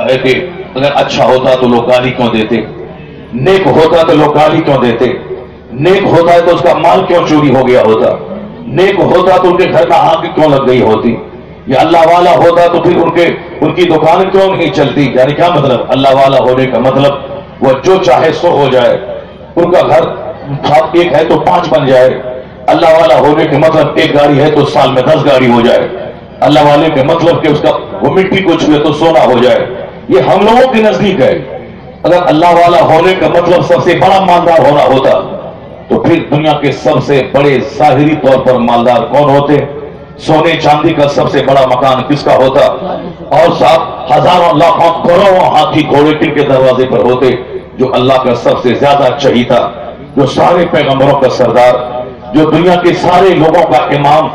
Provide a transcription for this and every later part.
ہے کہ اگر اچھا ہوتا تو لوگ گالی کیوں دیتے، نیک ہوتا تو لوگ گالی کیوں دیتے، نیک ہوتا ہے تو اس کا مال کیوں چوری ہو گیا ہوتا، نیک ہوتا تو ان کے گھر میں آگ کیوں لگ گئی ہوتی، یا اللہ والا ہوتا تو پھر ان کی دکان کیوں نہیں چلتی۔ یعنی کیا مطلب؟ اللہ والا ہونے کا مطلب وہ جو چاہے سو ہو جائے، ان کا گھر ایک ہے تو 5 بن جائے۔ اللہ والا ہونے کے مطلب ایک گاڑی ہے تو سال میں 10 گاڑی ہو جائے۔ اللہ والے کے مطلب کہ اس کا وہ مٹی کو چھوئے تو سونا ہو جائے۔ یہ ہم لوگوں کے نزدیک ہے۔ اگر اللہ والا ہونے کا مطلب سب سے بڑا مالدار ہونا ہوتا تو پھر دنیا کے سب سے بڑے ظاہری طور پر مالدار کون ہوتے؟ سونے چاندی کا سب سے بڑا مکان کس کا ہوتا؟ اور صاحب ہزاروں لاکھوں کروڑوں ہاتھی گھوڑے کن کے دروازے پر ہوتے؟ جو اللہ کا سب سے زیادہ چہیتا، جو سارے پیغمبروں کا سردار، جو دنیا کے سارے لوگوں کا امام،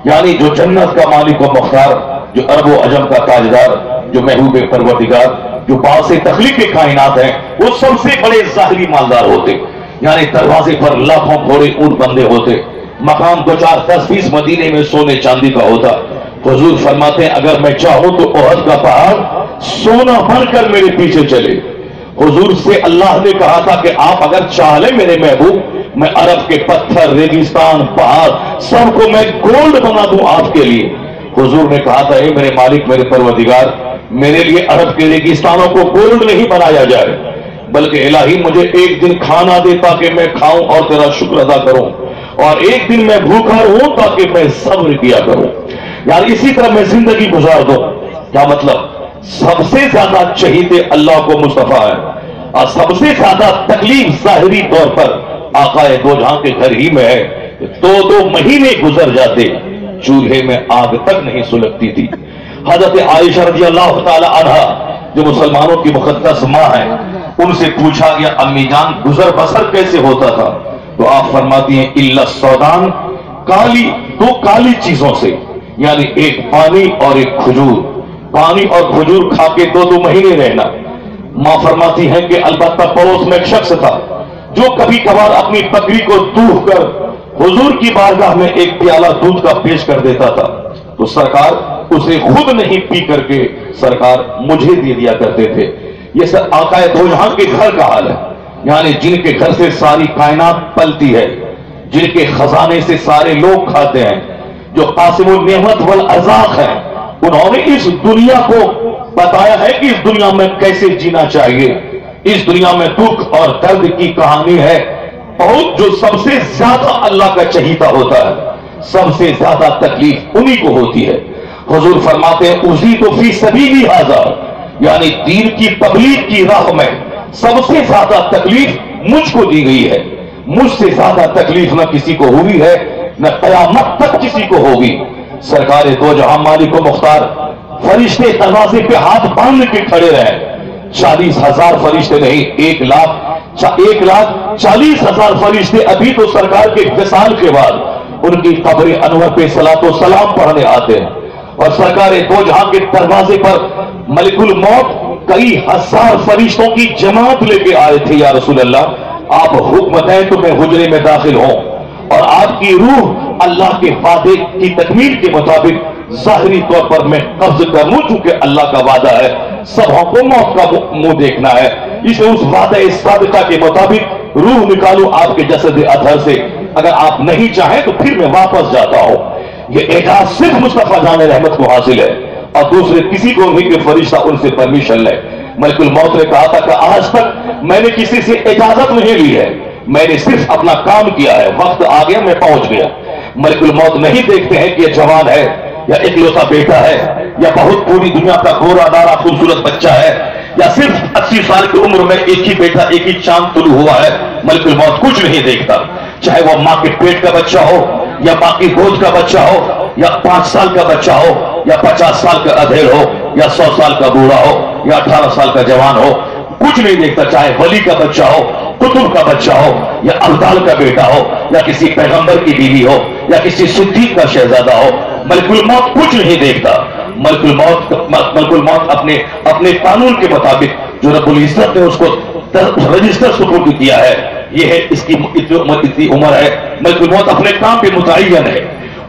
یعنی جو جنت کا مالک و مختار، جو عرب و عجم کا تاجدار، جو محبوب پروردگار، جو باعث تخلیق کے کائنات ہیں، وہ سب سے بڑے ظاہری مالدار ہوتے۔ یعنی دروازے پر لاکھوں گھوڑے اونٹ بندے ہوتے، مقام 2-4-10-20 مدینے میں سونے چاندی کا ہوتا۔ حضور فرماتے ہیں اگر میں چاہوں تو احد کا پہاڑ سونا بن کر میرے پیچھے چلے۔ حضور سے اللہ نے کہا تھا کہ آپ اگر چاہ لیں میرے محبوب، میں عرب کے پتھر، ریگستان، پہاڑ سب کو میں گولڈ بنا دوں آپ کے لیے۔ حضور نے کہا تھا اے میرے مالک، میرے پروردگار، میرے لیے عرب کے ریگستانوں کو گولڈ نہیں بنایا جائے، بلکہ الہی مجھے ایک دن کھانا دے تاکہ میں کھاؤں اور تیرا شکر ادا کروں، اور ایک دن میں بھوکا رہوں تاکہ میں صبر کیا کروں۔ یعنی اسی طرح میں زندگی گزار دوں۔ کیا مطلب؟ سب سے زیادہ چہیتے اللہ کو مصطفیٰ ہے، اور سب سے زیادہ تکلیف ظاہری طور پر آقا دو جہاں کے گھر ہی میں ہے۔ 2 مہینے گزر جاتے، چولہے میں آگ تک نہیں سلگتی تھی۔ حضرت عائشہ رضی اللہ تعالی عنہ جو مسلمانوں کی مقدس ماں ہیں، ان سے پوچھا گیا امی جان گزر بسر کیسے ہوتا تھا؟ تو آپ فرماتی ہیں الا السودان، دو کالی چیزوں سے، یعنی ایک پانی اور ایک کھجور، پانی اور کھجور کھا کے 2 مہینے رہنا۔ ماں فرماتی ہیں کہ البتہ پڑوس میں ایک شخص تھا جو کبھی کبھار اپنی بکری کو دوہ کر حضور کی بارگاہ میں ایک پیالہ دودھ کا پیش کر دیتا تھا، تو سرکار اسے خود نہیں پی کر کے سرکار مجھے دے دیا کرتے تھے۔ یہ سب آقا دو جہاں کے گھر کا حال ہے، یعنی جن کے گھر سے ساری کائنات پلتی ہے، جن کے خزانے سے سارے لوگ کھاتے ہیں، جو قاسم النعمت والارزاق ہیں، انہوں نے اس دنیا کو بتایا ہے کہ اس دنیا میں کیسے جینا چاہیے۔ اس دنیا میں دکھ اور درد کی کہانی ہے بہت، جو سب سے زیادہ اللہ کا چہیتا ہوتا ہے، سب سے زیادہ تکلیف انہی کو ہوتی ہے۔ حضور فرماتے ہیں اسی تو فی سبیلی ھذا، یعنی دین کی تبلیغ کی راہ میں سب سے زیادہ تکلیف مجھ کو دی گئی ہے۔ مجھ سے زیادہ تکلیف نہ کسی کو ہوئی ہے، نہ قیامت تک کسی کو ہوگی۔ سرکار دو جہاں مالک و مختار فرشتے دروازے پہ ہاتھ باندھ کے کھڑے رہے، 40,000 فرشتے نہیں، 1,40,000 فرشتے ابھی تو سرکار کے وصال کے بعد ان کی قبر انور پہ صلاۃ و سلام پڑھنے آتے ہیں، اور سرکار دو جہاں کے دروازے پر ملک الموت کئی ہزار فرشتوں کی جماعت لے کے آئے تھے۔ یا رسول اللہ آپ حکم دیں تو میں حجرے میں داخل ہوں اور آپ کی روح اللہ کے وعدے کی تکمیل کے مطابق ظاہری طور پر میں قبض کر لوں، چونکہ اللہ کا وعدہ ہے سبوں کو موت کا منہ دیکھنا ہے، اسے اس وعدہ صادقہ کے مطابق روح نکالوں آپ کے جسد اطہر سے۔ اگر آپ نہیں چاہیں تو پھر میں واپس جاتا ہوں۔ یہ اعجاز صرف مصطفیٰ جان رحمت کو حاصل ہے، اور دوسرے کسی کو نہیں کہ فرشتہ ان سے پرمیشن لے۔ ملک الموت نے کہا تھا کہ آج تک میں نے کسی سے اجازت نہیں لی ہے، میں نے صرف اپنا کام کیا ہے، وقت آ گیا میں پہنچ گیا۔ ملک الموت نہیں دیکھتے ہیں کہ یہ جوان ہے یا اکلوتا بیٹا ہے یا بہت پوری دنیا کا گورا دارا خوبصورت بچہ ہے یا صرف 80 سال کی عمر میں ایک ہی بیٹا، ایک ہی چاند طلوع ہوا ہے۔ ملک الموت کچھ نہیں دیکھتا، چاہے وہ ماں کے پیٹ کا بچہ ہو یا ماں کی گود کا بچہ ہو یا 5 سال کا بچہ ہو یا 50 سال کا ادھیڑ ہو یا 100 سال کا بوڑھا ہو یا 18 سال کا جوان ہو، کچھ نہیں دیکھتا، چاہے ولی کا بچہ ہو، قطب کا بچہ ہو یا ابدال کا بیٹا ہو یا کسی پیغمبر کی بیوی ہو یا کسی صدیق کا شہزادہ ہو، ملک الموت کچھ نہیں دیکھتا۔ ملک الموت اپنے قانون کے مطابق جو رب العزت نے اس کو رجسٹر سپرد کیا ہے، یہ ہے اس کی اتنی عمر ہے، ملک الموت اپنے کام پہ متعین ہے،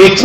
1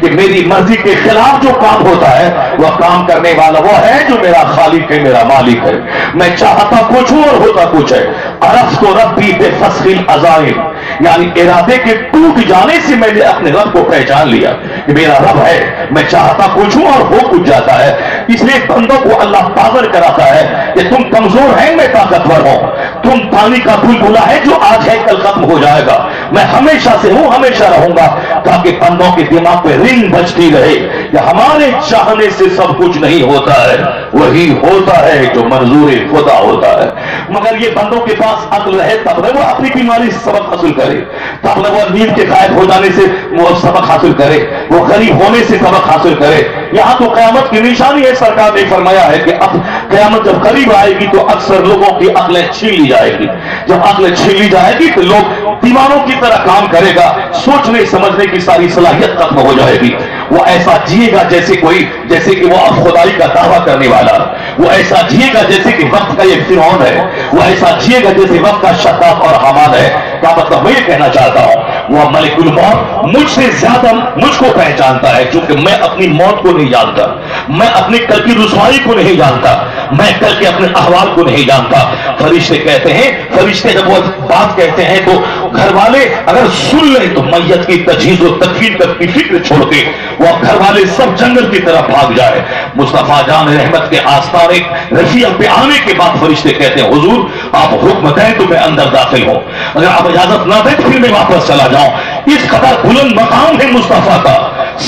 کہ میری مرضی کے خلاف جو کام ہوتا ہے وہ کام کرنے والا وہ ہے جو میرا خالق ہے، میرا مالک ہے۔ میں چاہتا کچھ ہوں اور ہوتا کچھ ہے۔ عرفت تو ربی بے فسخ العزائم، یعنی ارادے کے ٹوٹ جانے سے میں نے اپنے رب کو پہچان لیا کہ میرا رب ہے، میں چاہتا کچھ ہوں اور ہو کچھ جاتا ہے۔ اس لیے بندوں کو اللہ پاور کراتا ہے کہ تم کمزور ہیں، میں طاقتور ہوں، تم پانی کا بلبلا ہے جو آج ہے کل ختم ہو جائے گا، میں ہمیشہ سے ہوں، ہمیشہ رہوں گا، تاکہ بندوں کے دماغ پہ رنگ بجتی رہے کہ ہمارے چاہنے سے سب کچھ نہیں ہوتا ہے، وہی ہوتا ہے جو منظور خدا ہوتا ہے۔ مگر یہ بندوں کے پاس عقل رہے تب نہ وہ اپنی بیماری سے سبق حاصل کرے، تب نہ وہ نیند کے غائب ہو جانے سے وہ سبق حاصل کرے، وہ غریب ہونے سے سبق حاصل کرے۔ یہاں تو قیامت کی نشانی ہے، سرکار نے فرمایا ہے کہ اب قیامت جب قریب آئے گی تو اکثر لوگوں کی عقلیں چھین لی جائے گی۔ جب عقلیں چھین لی جائے گی تو لوگ دیوانوں کی طرح کام کرے گا، سوچنے سمجھنے کی ساری صلاحیت ختم ہو جائے گی۔ وہ ایسا جیے گا جیسے کہ وہ اب خدائی کا دعویٰ کرنے والا، وہ ایسا جیے گا جیسے کہ وقت کا ایک فرعون ہے، وہ ایسا جیے گا جیسے وقت کا شداد اور حمان ہے۔ کیا مطلب میں یہ کہنا چاہتا ہوں، وہ ملک الموت مجھ سے زیادہ مجھ کو پہچانتا ہے، کیونکہ میں اپنی موت کو نہیں جانتا، میں اپنے کل کی رسوائی کو نہیں جانتا، میں کل کے اپنے احوال کو نہیں جانتا۔ فرشتے کہتے ہیں، فرشتے جب وہ بات کہتے ہیں تو گھر والے اگر سن لیں تو میت کی تجہیز و تکفین کی فکر چھوڑ کے وہ گھر والے سب جنگل کی طرف بھاگ جائے۔ مصطفیٰ جان رحمت کے آستانے رفیع پہ آنے کے بعد فرشتے کہتے ہیں حضور آپ حکم دیں تو میں اندر داخل ہوں، اگر آپ اجازت نہ دیں تو پھر میں واپس چلا جاؤں۔ اس قدر بلند مقام ہے مصطفیٰ کا،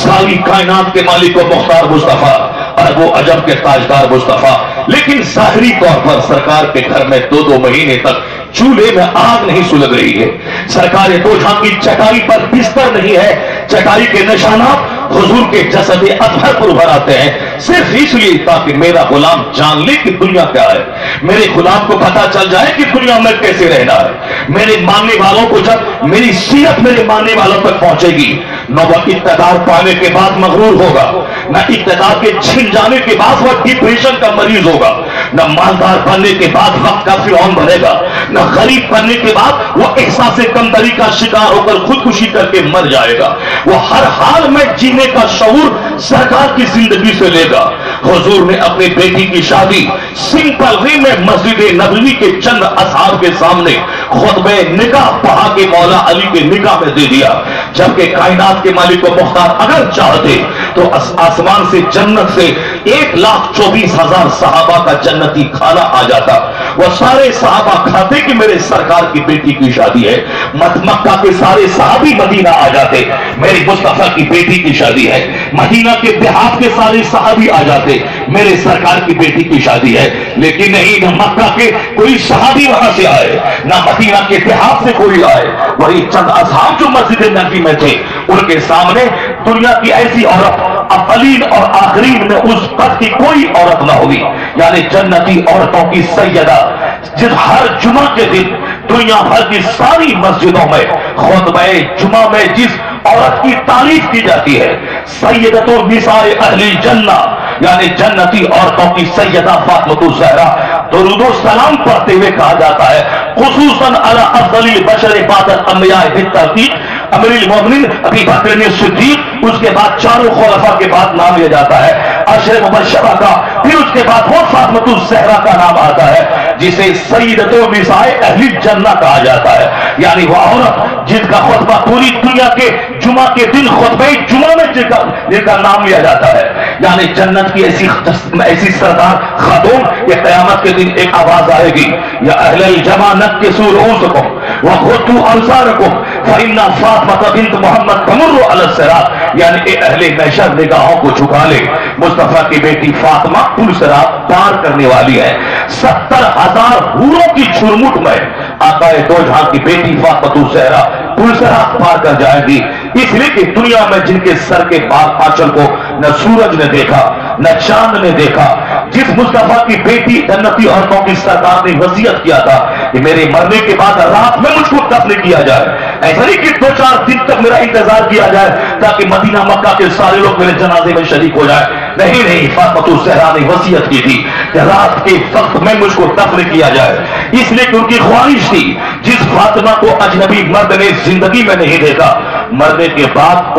ساری کائنات کے مالک و مختار مصطفیٰ، عرب و عجم کے تاجدار مصطفیٰ، لیکن ظاہری طور پر سرکار کے گھر میں 2 مہینے تک چولہے میں آگ نہیں سلگ رہی ہے، سرکار دو جہاں کی چٹائی پر بستر نہیں ہے، چٹائی کے نشانات حضور کے جسد اطہر پر ابھر آتے ہیں، صرف اس لیے تاکہ میرا غلام جان لے کہ دنیا کیا ہے، میرے غلام کو پتا چل جائے کہ دنیا میں کیسے رہنا ہے۔ میرے ماننے والوں کو جب میری سیرت میرے ماننے والوں تک پہنچے گی، نہ وہ اقتدار پانے کے بعد مغرور ہوگا، نہ اقتدار کے چھن جانے کے بعد وہ ڈپریشن کا مریض ہوگا، نہ مالدار بننے کے بعد وقت کا فرعون بنے گا، نہ غریب بننے کے بعد وہ احساس کمتری کا شکار ہو کر خودکشی کر کے مر جائے گا۔ وہ ہر حال میں جینے کا شعور سرکار کی زندگی سے لے گا۔ حضور نے اپنی بیٹی کی شادی سمپل وے میں مسجد نبوی کے چند اصحاب کے سامنے خطبہ نکاح پڑھا کے مولا علی کے نکاح میں دے دیا، جبکہ کائنات کے مالک و مختار اگر چاہتے تو آسمان سے جنت سے 1,24,000 صحابہ کا جنتی کھانا آ جاتا، وہ سارے صحابہ کھاتے کہ میرے سرکار کی بیٹی کی شادی ہے، مکہ کے سارے صحابی مدینہ آ جاتے میری مصطفیٰ کی بیٹی کی شادی ہے، مدینہ کے دیہات کے سارے صحابی آ جاتے میرے سرکار کی بیٹی کی شادی ہے، لیکن نہیں، نہ مکہ کے کوئی صحابی وہاں سے آئے، نہ مدینہ کے دیہات سے کوئی آئے، وہی چند اصحاب جو مسجد نبوی میں تھے ان کے سامنے دنیا کی ایسی عورت اولین اور آخرین میں اس قد کی کوئی عورت نہ ہوگی، یعنی جنتی عورتوں کی سیدہ، جس ہر جمعہ کے دن دنیا بھر کی ساری مسجدوں میں خطبہ جمعہ میں جس عورت کی تعریف کی جاتی ہے، سیدۃ النساء اہل الجنہ، یعنی جنتی عورتوں کی سیدہ فاطمہ الزہرا، درود و سلام پڑھتے ہوئے کہا جاتا ہے خصوصاً علی افضل البشر بعد الانبیاء بالترتیب امیر المومنین ابی بکر صدیق، اس کے بعد چاروں خلفاء کے بعد نام لیا جاتا ہے عشر مبشرہ کا، پھر اس کے بعد وہ فاطمہ الزہرا کا نام آتا ہے جسے سیدۃ النساء اہل الجنہ کہا جاتا ہے، یعنی وہ عورت جن کا خطبہ پوری دنیا کے جمعہ کے دن خطبہ جمعہ میں جن کا نام لیا جاتا ہے، یعنی جنت کی ایسی سردار خاتون کہ قیامت کے دن ایک آواز آئے گی یا اہل الجمع نکسوا رؤوسکم وغضوا ابصارکم فإن فاطمہ بنت محمد تمر علی الصراط، یعنی اے اہل محشر نگاہوں کو جھکا لے، مصطفیٰ کی بیٹی فاطمہ پل صراط پار کرنے والی ہے، 70,000 حوروں کی جھرمٹ میں آقا دو جہاں کی بیٹی فاطمہ الزہرا پل صراط پار کر جائے گی، اس لیے کہ دنیا میں جن کے سر کے بال آنچل کو نہ سورج نے دیکھا نہ چاند نے دیکھا، جس مصطفیٰ کی بیٹی جنتی عورتوں کی سرکار نے وصیت کیا تھا کہ میرے مرنے کے بعد رات میں مجھ کو دفن کیا جائے، ایسا نہیں کہ 2-4 دن تک میرا انتظار کیا جائے تاکہ مدینہ مکہ کے سارے لوگ میرے جنازے میں شریک ہو جائے، نہیں، فاطمہ الزہرا نے وصیت کی تھی کہ رات کے وقت میں مجھ کو دفن کیا جائے، اس لیے کہ ان کی خواہش تھی جس فاطمہ کو اجنبی مرد نے زندگی میں نہیں دیکھا، مرنے کے بعد